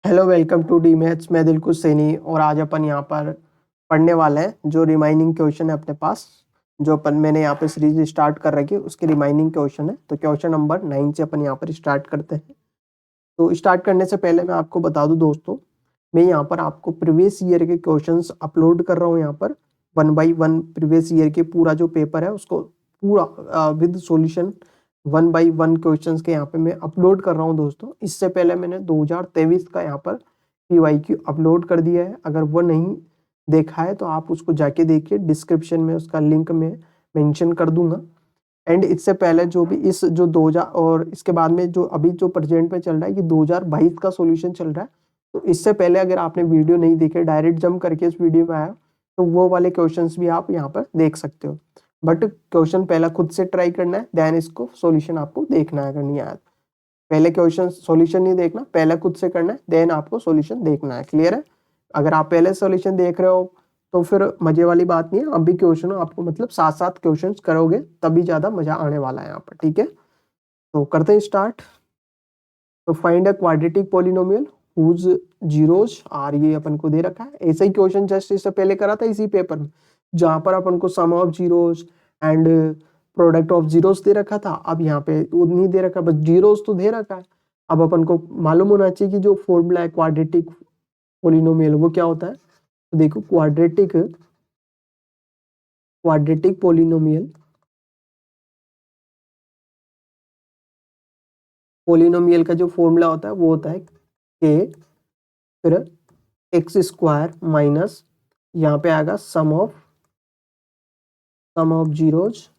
Hello welcome to the maths. मैं दिलकुश सैनी और आज अपन यहाँ पर पढ़ने वाले हैं जो रिमाइनिंग क्वेश्चन है अपने पास। जो अपन मैंने यहाँ पे सीरीज स्टार्ट कर रखी है उसके रिमाइनिंग क्वेश्चन है। तो क्वेश्चन नंबर 9 से अपन यहाँ पर स्टार्ट करते हैं। तो स्टार्ट करने से पहले मैं आपको बता दूं दोस्तों, मैं यहाँ पर आपको प्रीवियस ईयर के क्वेश्चंस अपलोड कर रहा हूँ। यहाँ पर 1 by 1 प्रीवियस ईयर के पूरा जो पेपर है उसको पूरा विद सॉल्यूशन 1 by 1 क्वेश्चंस के यहाँ पे मैं अपलोड कर रहा हूँ दोस्तों। इससे पहले मैंने 2023 का यहाँ पर PYQ अपलोड कर दिया है। अगर वो नहीं देखा है तो आप उसको जाके देखिए, डिस्क्रिप्शन में उसका लिंक मैं मेंशन कर दूंगा। एंड इससे पहले जो भी इस जो 2000 और इसके बाद में जो अभी जो प्रेजेंट में चल रहा है ये 2022 का सॉल्यूशन चल रहा है। तो इससे पहले अगर आपने वीडियो नहीं देखे, डायरेक्ट जंप करके इस वीडियो में आया तो वो वाले क्वेश्चंस भी आप यहाँ पर देख सकते हो। बट क्वेश्चन पहला खुद से ट्राई करना है, देन इसको सॉल्यूशन आपको देखना है। अगर नहीं आया पहले क्वेश्चन सॉल्यूशन नहीं देखना, पहले खुद से करना है, देन आपको सॉल्यूशन देखना है। क्लियर है? अगर आप पहले सॉल्यूशन देख रहे हो तो फिर मजे वाली बात नहीं है। अब भी क्वेश्चन आपको मतलब साथ साथ क्वेश्चन करोगे तभी ज्यादा मजा आने वाला है यहाँ पर। ठीक है, तो करते हैं स्टार्ट। तो find a quadratic polynomial whose zeros are, ये अपन को दे रखा है। ऐसा ही क्वेश्चन जस्ट इससे पहले करा था इसी पेपर में, जहां पर अपन को sum of zeros and product of zeros दे रखा था। अब यहाँ पे वो नहीं दे रखा, बस जीरोस तो दे रखा है। अब अपन को मालूम होना चाहिए कि जो फॉर्मूला है क्वाड्रेटिक पॉलिनोमियल वो क्या होता है। तो देखो क्वाड्रेटिक क्वाड्रेटिक पॉलिनोमियल का जो फॉर्मूला होता है वो होता है के फिर एक्स स्क्वायर माइनस यहाँ पे आएगा sum of zeros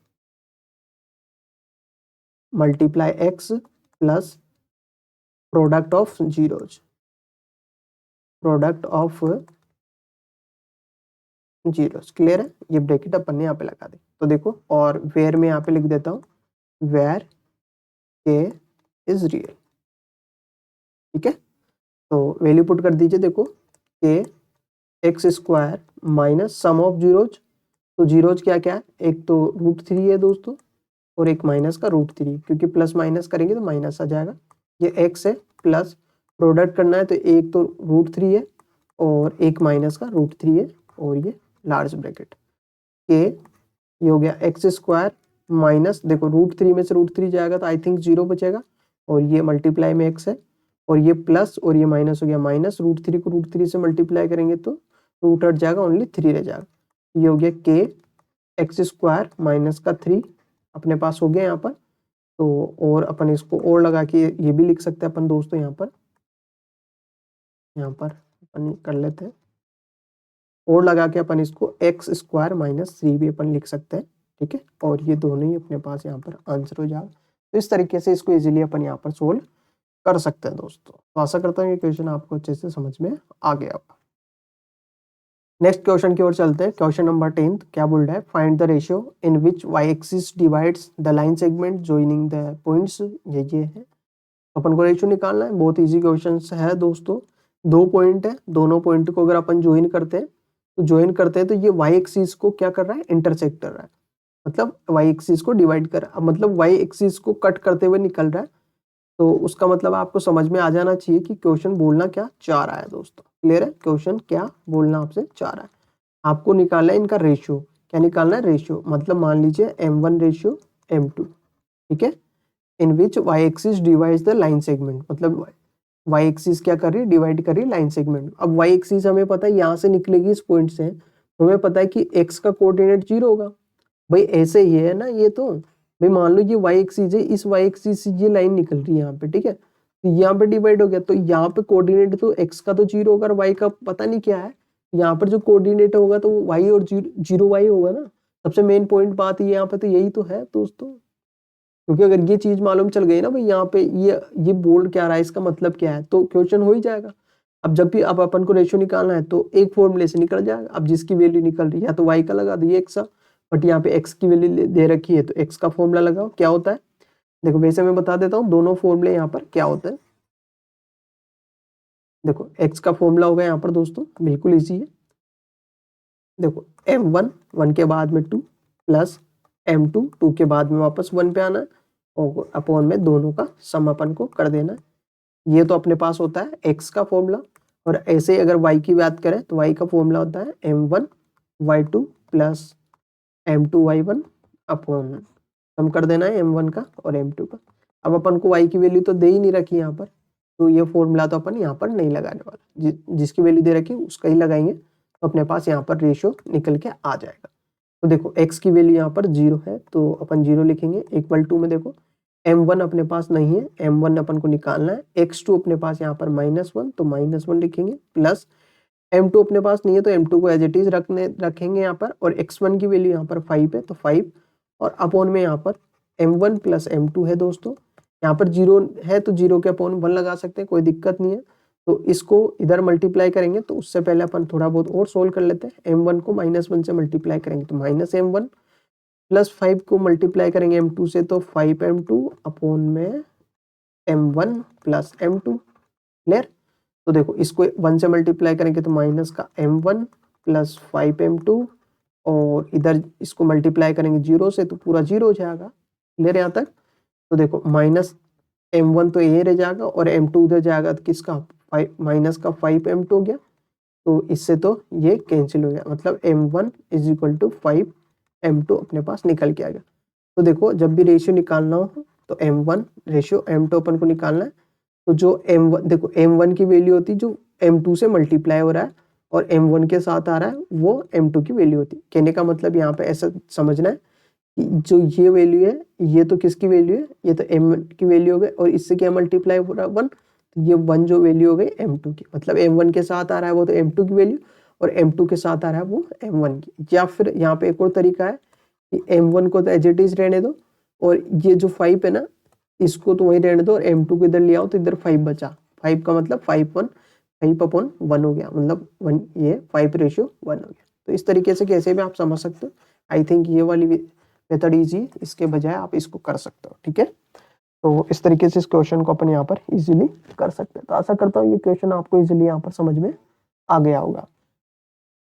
multiply x plus product of zeros. Clear है? ये ब्रैकेट अपन ने यहाँ पे लगा दी। तो देखो, और वेयर में यहाँ पे लिख देता हूँ वेयर के इज रियल। ठीक है, तो वैल्यू पुट कर दीजिए। देखो के x square minus sum of zeros. तो जीरोज क्या क्या है, एक तो √3 है दोस्तों और एक माइनस का √3, क्योंकि प्लस माइनस करेंगे तो माइनस आ जाएगा। ये एक्स है, प्लस प्रोडक्ट करना है तो एक तो √3 है और एक माइनस का √3 है, और ये लार्ज ब्रैकेट के ये हो गया एक्स स्क्वायर माइनस, देखो √3 में से √3 जाएगा तो आई थिंक 0 बचेगा, और ये मल्टीप्लाई में एक्स है, और ये प्लस और ये माइनस हो गया माइनस। √3 को √3 से मल्टीप्लाई करेंगे तो रूट हट जाएगा, ओनली 3 रह जाएगा। ये हो गया के एक्स स्क्वायर माइनस का 3 अपने पास हो गया यहाँ पर। तो और अपन इसको और लगा के ये भी लिख सकते हैं अपन दोस्तों। यहाँ पर अपन कर लेते हैं और लगा के अपन इसको एक्स स्क्वायर माइनस 3 भी अपन लिख सकते हैं। ठीक है, और ये दोनों ही अपने पास यहाँ पर आंसर हो जाएगा। तो इस तरीके से इसको इजीली अपन यहाँ पर सोल्व कर सकते हैं दोस्तों। तो आशा करता हूँ ये क्वेश्चन आपको अच्छे से समझ में आ गया होगा। नेक्स्ट क्वेश्चन की ओर चलते हैं। क्वेश्चन नंबर 10 क्या बोल रहा है, find the ratio in which y axis divides the line segment joining the points. ये है, अपन को रेशियो निकालना है। बहुत इजी क्वेश्चन है दोस्तों। 2 पॉइंट है, दोनों पॉइंट को अगर अपन ज्वाइन करते हैं तो ये वाई एक्सिस को क्या कर रहा है, इंटरसेक्ट कर रहा है। मतलब वाई एक्सिस को डिवाइड कर रहा है, मतलब वाई एक्सिस को कट करते हुए निकल रहा है। तो उसका मतलब आपको समझ में आ जाना चाहिए कि क्वेश्चन बोलना क्या चाह रहा है दोस्तों। क्लियर है? क्वेश्चन क्या बोलना आपसे चाह रहा है। आपको निकालना है इनका रेशियो। क्या निकालना है? रेशियो। मतलब मान लीजिए m1 रेशियो m2। ठीक है, in which y axis divides the line segment, मतलब वाई एक्सिस क्या कर रही है, डिवाइड कर रही है लाइन सेगमेंट। अब वाई एक्सिस हमें पता है यहाँ से निकलेगी इस पॉइंट से, हमें पता है कि x का कोऑर्डिनेट 0 होगा। भाई ऐसे ही है ना ये तो। भाई मान लो ये वाई एक्सिस है, इस वाई एक्सिस से ये लाइन निकल रही है यहाँ पे। ठीक है, तो यहाँ पे डिवाइड हो गया, तो यहाँ पे कोऑर्डिनेट तो x का तो 0 होगा और y का पता नहीं क्या है। यहाँ पर जो कोऑर्डिनेट होगा तो वो y और 0 y होगा ना। सबसे मेन पॉइंट बात यहाँ पे तो यही तो है दोस्तों। क्योंकि अगर ये चीज मालूम चल गई ना भाई यहाँ पे ये बोल क्या रहा है, इसका मतलब क्या है, तो क्वेश्चन हो ही जाएगा। अब जब भी अब अपन को रेशियो निकालना है तो एक फॉर्मूले से निकल जाएगा। अब जिसकी वैल्यू निकल रही है तो y का लगा दो, ये x का, बट यहाँ पे x की वैल्यू दे रखी है तो x का फॉर्मूला लगाओ। क्या होता है देखो, वैसे मैं बता देता हूँ दोनों फॉर्मूले यहाँ पर क्या होते हैं। देखो x का फॉर्मूला होगा यहाँ पर दोस्तों, बिल्कुल इजी है। देखो m1 1 के बाद में 2 प्लस m2 2 के बाद में वापस 1 पे आना है, और अपॉन में दोनों का सम अपन को कर देना है। ये तो अपने पास होता है x का फॉर्मूला, और ऐसे अगर y की बात करें तो y का फॉर्मूला होता है m1y2 प्लस m2y1 अपॉन, हम कर देना है m1 का और m2 का। अब अपन को y की वैल्यू तो दे ही नहीं रखी यहाँ पर, तो ये फॉर्मूला तो अपन यहाँ पर नहीं लगाने वाला, जिसकी वैल्यू दे रखी उसका ही लगाएंगे, तो अपने पास यहाँ पर रेशियो निकल के आ जाएगा। तो देखो x की वैल्यू यहाँ पर 0 है, तो अपन 0 लिखेंगे, इक्वल टू में देखो m1 अपने पास नहीं है, m1 अपन को निकालना है, x2 अपने पास यहाँ पर -1, तो -1 लिखेंगे, प्लस m2 अपने पास नहीं है तो m2 को एज इट इज रखेंगे यहाँ पर, और x1 की वैल्यू यहाँ पर 5 है तो 5, और अपॉन में यहाँ पर m1 प्लस m2 है दोस्तों, यहाँ पर 0 है तो 0 के अपॉन 1 लगा सकते हैं, कोई दिक्कत नहीं है। तो इसको इधर मल्टीप्लाई करेंगे, तो उससे पहले अपन थोड़ा बहुत और सोल्व कर लेते हैं। m1 को -1 से मल्टीप्लाई करेंगे तो -m1, प्लस 5 को मल्टीप्लाई करेंगे m2 से तो 5m2 अपॉन में m1 प्लस m2, क्लियर। तो देखो इसको 1 से मल्टीप्लाई करेंगे तो माइनस का m1 प्लस 5m2, और इधर इसको मल्टीप्लाई करेंगे 0 से तो पूरा 0 हो जाएगा, क्लियर यहाँ तक। तो देखो माइनस m1 तो ये रह जाएगा और m2 उधर जाएगा, तो किसका माइनस का 5m2 हो गया, तो इससे तो ये कैंसिल हो गया, मतलब m1 is equal to 5m2 अपने पास निकल के आ गया। तो देखो जब भी रेशियो निकालना हो तो m1 रेशियो m2 अपन को निकालना है, तो जो m1 देखो m1 की वैल्यू होती है जो m2 से मल्टीप्लाई हो रहा है, और m1 के साथ आ रहा है वो m2 की वैल्यू होती है। कहने का मतलब यहाँ पे ऐसा समझना है कि जो ये वैल्यू है ये तो किसकी वैल्यू है, ये तो m1 की वैल्यू हो गई, और इससे क्या मल्टीप्लाई हो रहा है 1, तो ये 1 जो वैल्यू हो गई m2 की, मतलब m1 के साथ आ रहा है वो तो m2 की वैल्यू, और m2 के साथ आ रहा है वो m1 की। या फिर यहाँ पे एक और तरीका है कि m1 को तो एज इट इज रहने दो, और ये जो 5 है ना इसको तो वहीं रहने दो, और m2 को इधर ले आओ तो इधर 5 बचा, 5 का मतलब 5 अपॉन 1 हो गया, मतलब 1, ये 5:1 हो गया। तो इस तरीके से कैसे भी आप समझ सकते हो, आई थिंक ये वाली मेथड ईजी, इसके बजाय आप इसको कर सकते हो, ठीक है। तो इस तरीके से इस क्वेश्चन को अपन यहाँ पर इजीली कर सकते हैं। तो आशा करता हूँ ये क्वेश्चन आपको इजीली यहाँ पर समझ में आ गया होगा।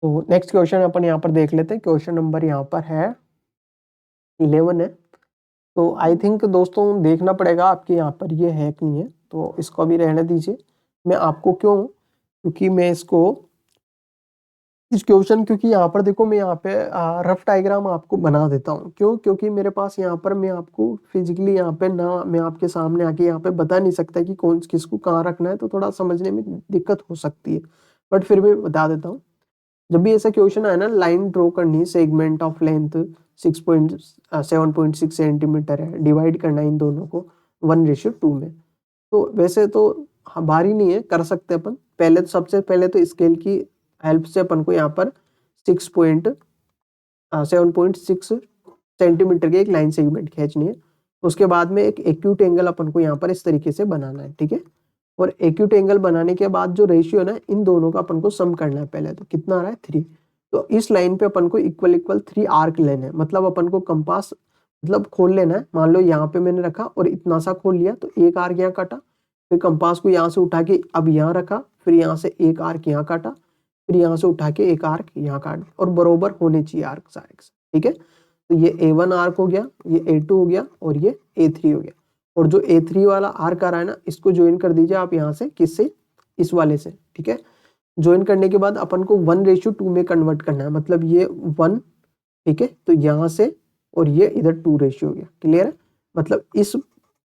तो नेक्स्ट क्वेश्चन अपन यहाँ पर देख लेते हैं, क्वेश्चन नंबर यहाँ पर है 11 है। तो आई थिंक दोस्तों देखना पड़ेगा आपके यहाँ पर ये है कि नहीं है, तो इसको भी रहने दीजिए। मैं आपको क्यों, क्योंकि मैं इसको इस क्वेश्चन, क्योंकि यहाँ पर देखो मैं यहाँ पे रफ डायग्राम आपको बना देता हूँ, क्यों, क्योंकि मेरे पास यहाँ पर मैं आपको फिजिकली यहाँ पे ना मैं आपके सामने आके यहाँ पे बता नहीं सकता कि कौन किसको कहाँ रखना है, तो थोड़ा समझने में दिक्कत हो सकती है, बट फिर भी बता देता हूँ। जब भी ऐसा क्वेश्चन आए ना, लाइन ड्रॉ करनी है, सेगमेंट ऑफ लेंथ 7.6 सेंटीमीटर है, डिवाइड करना है इन दोनों को 1:2 में, तो वैसे तो भारी नहीं है, कर सकते अपन। पहले तो सबसे पहले तो स्केल की हेल्प से अपन को यहाँ पर 7.6 सेंटीमीटर की एक लाइन सेगमेंट खींचनी है। उसके बाद में एक एक्यूट एंगल अपन को यहाँ पर इस तरीके से बनाना है, ठीक है। और एक्यूट एंगल बनाने के बाद जो रेशियो है ना इन दोनों का अपन को सम करना है पहले, तो कितना आ रहा है 3। तो इस लाइन पे अपन को इक्वल इक्वल 3 आर्क लेने हैं, मतलब अपन को कंपास मतलब खोल लेना है। मान लो यहाँ पे मैंने रखा और इतना सा खोल लिया, तो एक आर्क यहाँ काटा, फिर कंपास को यहाँ से उठा के अब यहाँ रखा, फिर यहाँ से एक आर्क यहाँ काटा, फिर यहाँ से उठा के एक आर्क यहाँ काट, और बरोबर होने चाहिए आर्क सारे, ठीक है। तो ये A1 आर्क हो गया, ये A2 हो गया, और ये A3 हो गया। और जो A3 वाला आर्क आ रहा है ना इसको ज्वाइन कर दीजिए आप यहाँ से, किससे, इस वाले से, ठीक है। ज्वाइन करने के बाद अपन को 1:2 में कन्वर्ट करना है, मतलब ये 1, ठीक है, तो यहाँ से और ये इधर 2 रेशियो हो गया, क्लियर है। मतलब इस हो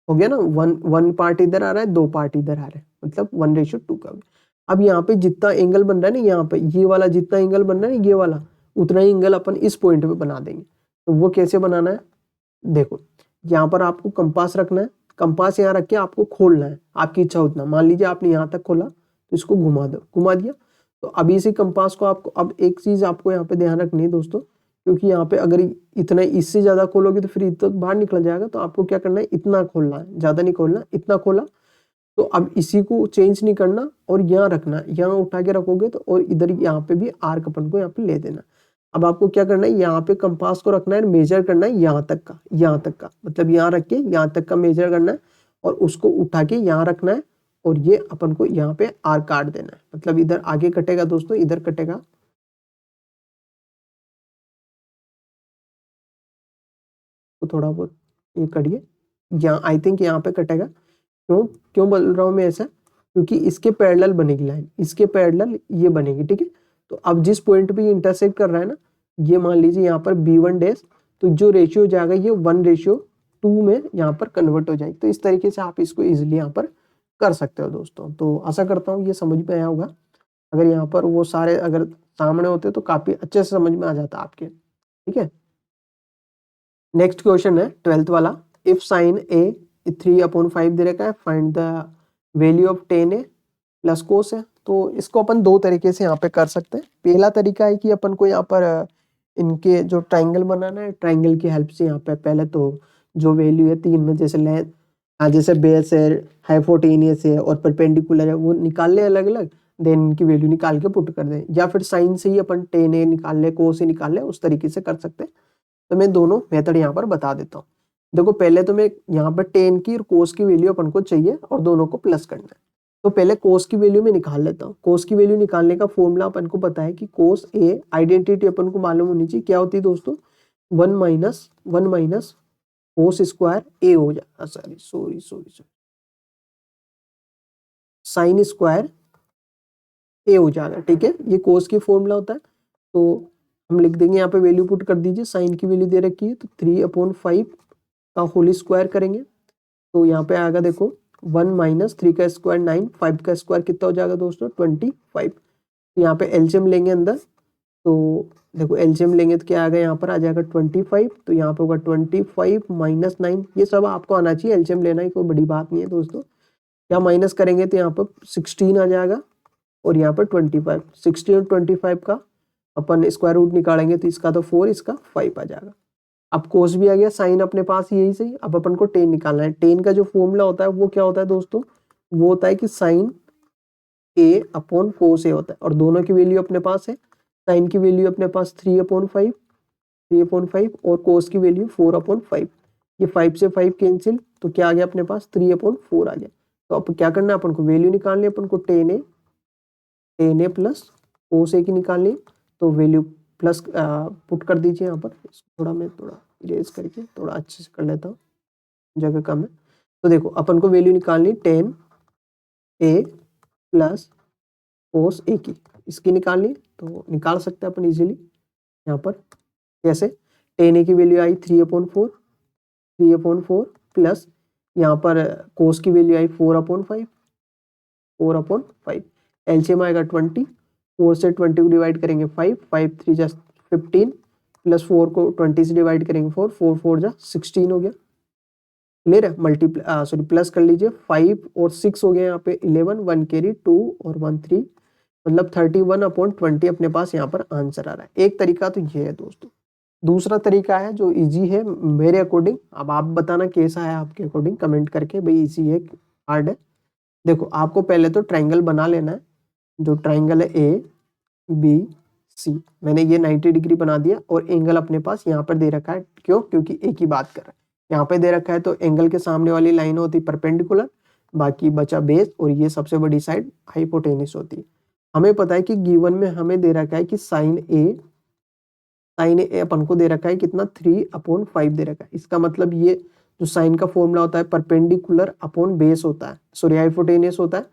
गया ना, 1 पार्ट इधर आ रहा है, 2 पार्ट इधर आ रहे हैं, मतलब 1:2 का हो गया। अब यहाँ पे जितना एंगल बन रहा है ना, यहाँ पे ये वाला जितना एंगल बन रहा है ना, ये वाला उतना ही एंगल अपन इस पॉइंट पे बना देंगे। तो वो कैसे बनाना है, देखो यहाँ पर आपको कंपास रखना है, कंपास यहाँ रख के आपको खोलना है, आपकी इच्छा उतना। मान लीजिए आपने यहाँ तक खोला तो इसको घुमा दो, घुमा दिया। तो अभी इसी कंपास को आपको, अब एक चीज आपको यहाँ पे ध्यान रखनी है दोस्तों, क्योंकि यहाँ पे अगर इतना इससे ज्यादा खोलोगे तो फिर इतना बाहर निकल जाएगा। तो आपको क्या करना है, इतना खोलना है, ज्यादा नहीं खोलना, इतना खोला। तो अब इसी को चेंज नहीं करना और यहाँ रखना, यहाँ उठा के रखोगे तो, और इधर यहाँ पे भी आर्क अपन को यहाँ पे ले देना। अब आपको क्या करना है, यहाँ पे कंपास को रखना है, मेजर करना है यहाँ तक का, यहाँ तक का, मतलब यहाँ रख के यहाँ तक का मेजर करना है, और उसको उठा के यहाँ रखना है, और ये अपन को यहाँ पे आर्क काट देना है। मतलब इधर आगे कटेगा दोस्तों, इधर कटेगा, तो थोड़ा बहुत ये करिए, यहाँ आई थिंक यहाँ पे कटेगा। क्यों क्यों बोल रहा हूँ मैं ऐसा, क्योंकि इसके पैरेलल बनेगी लाइन, इसके पैरेलल ये बनेगी, ठीक है। तो अब जिस पॉइंट पे ये इंटरसेक्ट कर रहा है ना, ये मान लीजिए यहाँ पर B1 डैश, तो जो रेशियो जाएगा ये 1:2 में यहाँ पर कन्वर्ट हो जाएगी। तो इस तरीके से आप इसको इजिली यहाँ पर कर सकते हो दोस्तों। तो आशा करता हूँ ये समझ में आया होगा। अगर यहाँ पर वो सारे अगर सामने होते तो काफी अच्छे से समझ में आ जाता आपके, ठीक है। नेक्स्ट क्वेश्चन है 12th वाला, इफ साइन ए 3/5 दे रखा है, find the value of ten A plus cos है। तो इसको अपन दो तरीके से यहाँ पे कर सकते हैं। पहला तरीका है कि अपन को यहाँ पर इनके जो ट्राइंगल बनाना है, ट्राइंगल की हेल्प से यहाँ पे पहले तो जो वैल्यू है तीन में, जैसे लेंथ, जैसे बेस है, हाइपोटेनियस है और परपेंडिकुलर है, वो निकाल ले अलग अलग, देन इनकी वैल्यू निकाल के पुट कर दें, या फिर साइन से ही अपन टेन ए निकाल ले, कोस ए निकाल ले, उस तरीके से कर सकते हैं। तो मैं दोनों मेथड यहाँ पर बता देता हूँ। देखो पहले तो मैं यहाँ पर टेन की और कोस की वैल्यू अपन को चाहिए और दोनों को प्लस करना है। तो पहले कोस की वैल्यू में निकाल लेता हूँ। कोस की वैल्यू निकालने का फॉर्मूला अपन को पता है कि कोस ए, आइडेंटिटी अपन को मालूम होनी चाहिए, क्या होती है दोस्तों, 1 - कोस स्क्वायर ए हो जाएगा, सॉरी साइन स्क्वायर ए हो जाएगा, ठीक है। ये कोस की फॉर्मूला होता है। तो हम लिख देंगे यहाँ पे, वैल्यू पुट कर दीजिए, साइन की वैल्यू दे रखी है तो 3/5 का होल स्क्वायर करेंगे तो यहाँ पे आएगा देखो 1 - 3 का स्क्वायर 9, 5 का स्क्वायर कितना हो जाएगा दोस्तों 25। यहाँ पे एलसीएम लेंगे अंदर, तो देखो एलसीएम लेंगे तो क्या आएगा, यहाँ पर आ जाएगा 25, तो यहाँ पे होगा 25 - 9, ये सब आपको आना चाहिए, एलसीएम लेना ही कोई बड़ी बात नहीं है दोस्तों। क्या माइनस करेंगे तो यहाँ पर 16 आ जाएगा और यहाँ पर 25, 16 और 25 का अपन स्क्वायर रूट निकालेंगे तो इसका तो 4, इसका 5 आ जाएगा। अब कोस भी आ गया, साइन अपने पास यही सही। अब अपन को टेन निकालना है। टेन का जो फॉर्मूला होता है वो क्या होता है दोस्तों, वो होता है कि साइन ए अपॉन कोस ए होता है, और दोनों की वैल्यू अपने पास है। साइन की वैल्यू अपने पास 3/5 और कोस की वैल्यू 4/5। ये 5 से 5 कैंसिल, तो क्या आ गया अपने पास 3/4 आ गया। तो अब क्या करना है, अपन को वैल्यू निकालनी है, अपन को टेन ए प्लस कोस ए की निकालनी है। तो वैल्यू प्लस पुट कर दीजिए यहाँ पर। थोड़ा मैं इरेज करके थोड़ा अच्छे से कर लेता हूँ, जगह कम है। तो देखो अपन को वैल्यू निकालनी 10 ए प्लस कोस ए की, इसकी निकालनी, तो निकाल सकते हैं अपन इजीली यहाँ पर। कैसे, 10 ए की वैल्यू आई 3/4 प्लस यहाँ पर कोस की वैल्यू आई 4/5। एलसीएम आएगा 20, 4 से 20 को डिवाइड करेंगे 5, 5 3 जा 15 प्लस 4 को 20 से डिवाइड करेंगे 4, 4 4 जा 16 हो गया। क्लियर है, सॉरी प्लस कर लीजिए, 5 और 6 हो गया यहाँ पे 11, 1 कैरी 2 और 1 3, मतलब 31/20 अपने पास यहाँ पर आंसर आ रहा है। एक तरीका तो ये है दोस्तों। दूसरा तरीका है जो इजी है मेरे अकॉर्डिंग, अब आप बताना कैसा है आपके अकॉर्डिंग, कमेंट करके, भाई इजी है हार्ड है। देखो आपको पहले तो ट्राइंगल बना लेना है। जो ट्राइंगल है ए बी सी, मैंने ये 90 डिग्री बना दिया और एंगल अपने पास यहाँ पर दे रखा है, क्यों, क्योंकि एक ही बात कर रहा है। यहाँ पे दे रखा है तो एंगल के सामने वाली लाइन होती है परपेंडिकुलर, बाकी बचा बेस, और ये सबसे बड़ी साइड हाइपोटेनिस होती है। हमें पता है कि गिवन में हमें दे रखा है कि साइन ए अपन को दे रखा है कितना 3/5 दे रखा है। इसका मतलब ये जो साइन का फॉर्मूला होता है परपेंडिकुलर अपॉन बेस होता है, सॉरी हाइपोटेनियस होता है।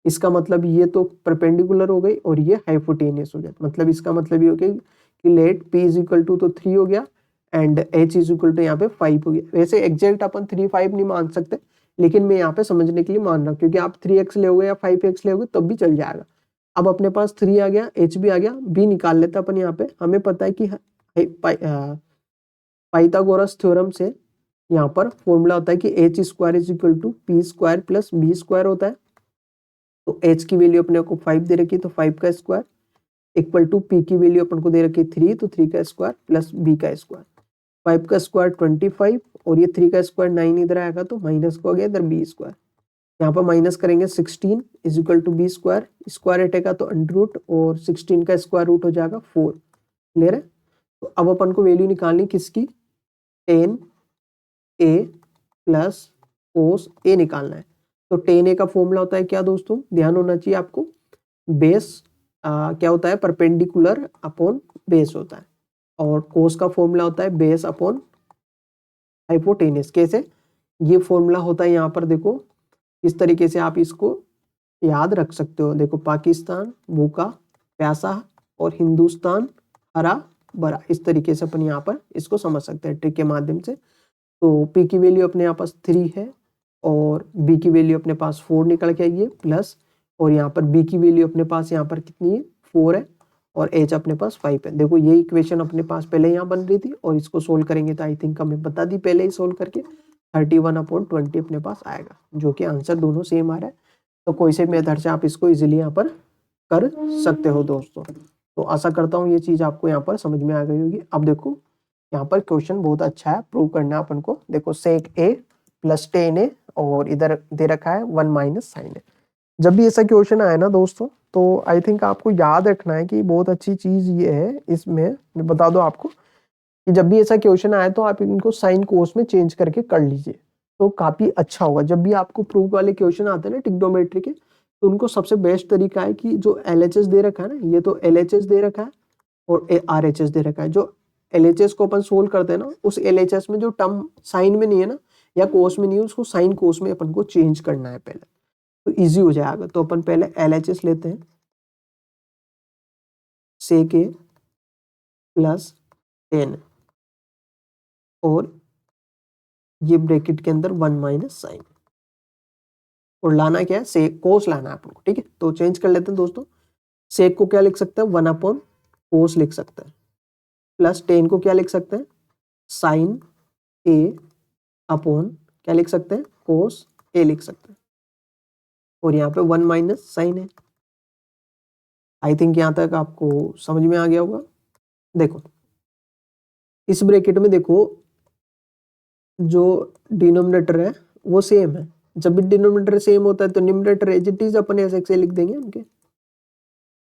इसका मतलब ये तो परपेंडिकुलर हो गई और ये हाइपोटेनियस हो गया। मतलब इसका मतलब ये हो गया कि लेट p = तो 3 हो गया एंड h = यहाँ पे 5 हो गया। वैसे एग्जैक्ट अपन 3 5 नहीं मान सकते, लेकिन मैं यहाँ पे समझने के लिए मान रहा हूँ, क्योंकि आप 3x ले या 5x ले तब भी चल जाएगा। अब अपने पास 3 आ गया, h भी आ गया, b निकाल लेते अपन यहाँ पे। हमें पता है कि पाइथागोरस थ्योरम से यहाँ पर फॉर्मूला होता है कि h² = p² + b² होता है। तो h की वैल्यू अपने को 5 दे रखी है, तो 5 का स्क्वायर इक्वल टू p की वैल्यू अपन को दे रखी है 3, तो 3 का स्क्वायर प्लस b का स्क्वायर। 5 का स्क्वायर 25 और ये 3 का स्क्वायर 9 इधर आएगा तो माइनस को आ गया इधर b²। यहाँ पर माइनस करेंगे 16 = b², स्क्वायर हटेगा तो अंडर और 16 का स्क्वायर रूट हो जाएगा 4। क्लियर है। तो अब अपन को वैल्यू निकालनी किसकी, 10 ए प्लस कोस ए निकालना है। तो 10 ए का फॉर्मूला होता है क्या दोस्तों, ध्यान होना चाहिए आपको, बेस क्या होता है परपेंडिकुलर अपॉन बेस होता है, और कोस का फॉर्मूला होता है बेस अपॉन हाइपोटेनियस। कैसे, ये फॉर्मूला होता है यहाँ पर देखो इस तरीके से आप इसको याद रख सकते हो। देखो पाकिस्तान भूखा प्यासा और हिंदुस्तान हरा भरा, इस तरीके से अपन यहाँ पर इसको समझ सकते हैं ट्रिक के माध्यम से। तो पी की वैल्यू अपने यहाँ पास 3 है और बी की वैल्यू अपने पास 4 निकल के आई है प्लस, और यहाँ पर बी की वैल्यू अपने पास यहाँ पर कितनी है 4 है और एच अपने पास 5 है। देखो ये इक्वेशन अपने पास पहले यहाँ बन रही थी और इसको सोल्व करेंगे तो आई थिंक हमें बता दी पहले ही सोल्व करके 31/20 अपने पास आएगा, जो कि आंसर दोनों सेम आ रहा है। तो कोई से मेथड से आप इसको इजीली यहाँ पर कर सकते हो दोस्तों। तो आशा करता हूँ ये चीज आपको यहाँ पर समझ में आ गई होगी। अब देखो यहाँ पर क्वेश्चन बहुत अच्छा है, प्रूव करना है अपन को। देखो sec a plus tan a और इधर दे रखा है 1 माइनस sin a। जब भी ऐसा क्वेश्चन आए ना दोस्तों तो आई थिंक आपको याद रखना है कि बहुत अच्छी चीज ये है इसमें, मैं बता दूं आपको कि जब भी ऐसा क्वेश्चन आए तो आप इनको साइन कोस में चेंज करके कर लीजिए तो काफी अच्छा होगा। जब भी आपको प्रूफ वाले क्वेश्चन आते हैं ना ट्रिग्नोमेट्री के, तो उनको सबसे बेस्ट तरीका है कि जो LHS दे रखा है ना, ये तो LHS दे रखा है और RHS दे रखा है। जो LHS को अपन सोल्व करते हैं ना, उस LHS में जो टर्म साइन में नहीं है ना या कोस में नहीं है, उसको साइन कोस में अपन को चेंज करना है पहले, तो इजी हो जाएगा। तो अपन पहले LHS लेते हैं, sec a प्लस tan और ये ब्रैकेट के अंदर 1 माइनस साइन, और लाना क्या है सेक कोस लाना है अपन को, ठीक है। तो चेंज कर लेते हैं दोस्तों, सेक को क्या लिख सकते हैं 1 कोस लिख सकते हैं, प्लस tan को क्या लिख सकते हैं साइन a अपॉन क्या लिख सकते हैं कोस a लिख सकते हैं, और यहाँ पे 1 माइनस साइन है। आई थिंक यहाँ तक आपको समझ में आ गया होगा। देखो इस ब्रैकेट में देखो जो डिनोमिनेटर है वो सेम है, जब भी डिनोमिनेटर सेम होता है तो न्यूमरेटर एज इट इज अपन ऐसे लिख देंगे उनके।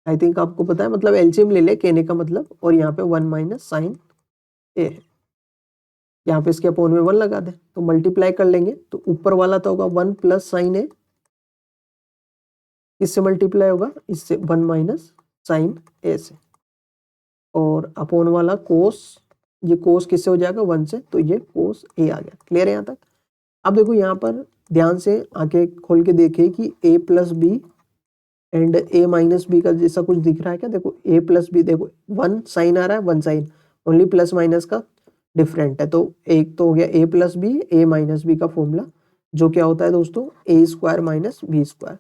आई थिंक आपको पता है, मतलब एलसीएम ले ले कहने का मतलब, और यहाँ पे 1 माइनस साइन ए है, यहाँ पे इसके अपोन में 1 लगा दे तो मल्टीप्लाई कर लेंगे तो ऊपर वाला तो होगा 1 प्लस साइन ए, इससे मल्टीप्लाई होगा इससे 1 माइनस साइन ए से, और अपोन वाला कोस, ये कोस किससे हो जाएगा 1 से, तो ये कोस ए आ गया। क्लियर है यहाँ तक। अब देखो यहाँ पर ध्यान से आंखें खोल के देखें कि a plus b and a minus b का जैसा कुछ दिख रहा है क्या। देखो a प्लस बी, देखो 1 साइन आ रहा है 1 साइन, ओनली प्लस माइनस का डिफरेंट है। तो एक तो हो गया a plus b a minus b का फॉर्मूला, जो क्या होता है दोस्तों a square minus b square,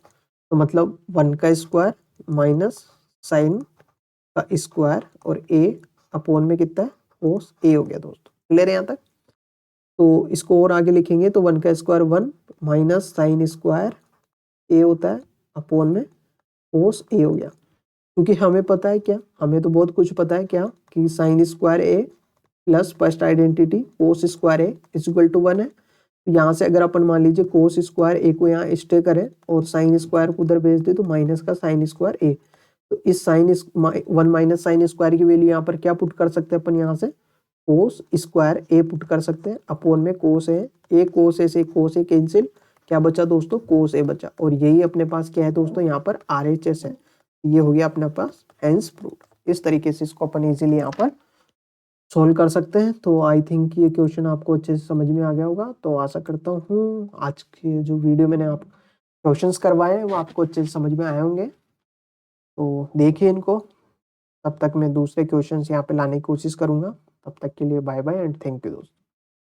तो मतलब 1 का स्क्वायर माइनस साइन का स्क्वायर और a अपोन में कितना है कोस a हो गया दोस्तों। क्लियर है यहाँ तक। तो इसको और आगे लिखेंगे तो 1 का square 1 minus sign square a होता है अपोन में कोस a हो गया। क्योंकि हमें पता है क्या, हमें तो बहुत कुछ पता है क्या कि sine square a plus first identity cos square a is equal to 1 है। यहाँ से अगर अपन मान लीजिए कोस स्क्वायर a को यहाँ स्टे करें और साइन स्क्वायर को उधर भेज दे तो माइनस का साइन स्क्वायर a, तो इस साइन 1 माइनस साइन स्क्वायर की वैल्यू यहाँ पर क्या पुट कर सकते हैं अपन, यहाँ से कोस स्क्वायर a पुट कर सकते हैं अपोन में कोस a कोस a से कोस a कैंसिल, क्या बचा दोस्तों कोस a बचा, और यही अपने पास क्या है दोस्तों यहाँ पर RHS है। ये हो गया अपने पास हेंस प्रूफ। इस तरीके से इसको अपन इजीली यहाँ पर सोल्व कर सकते हैं। तो आई थिंक ये क्वेश्चन आपको अच्छे से समझ में आ गया होगा। तो आशा करता हूँ आज के जो वीडियो मैंने आप क्वेश्चंस करवाए हैं वो आपको अच्छे से समझ में आए होंगे। तो देखिए इनको, तब तक मैं दूसरे क्वेश्चंस यहाँ पे लाने की कोशिश करूंगा। तब तक के लिए bye bye and thank you दोस्तों।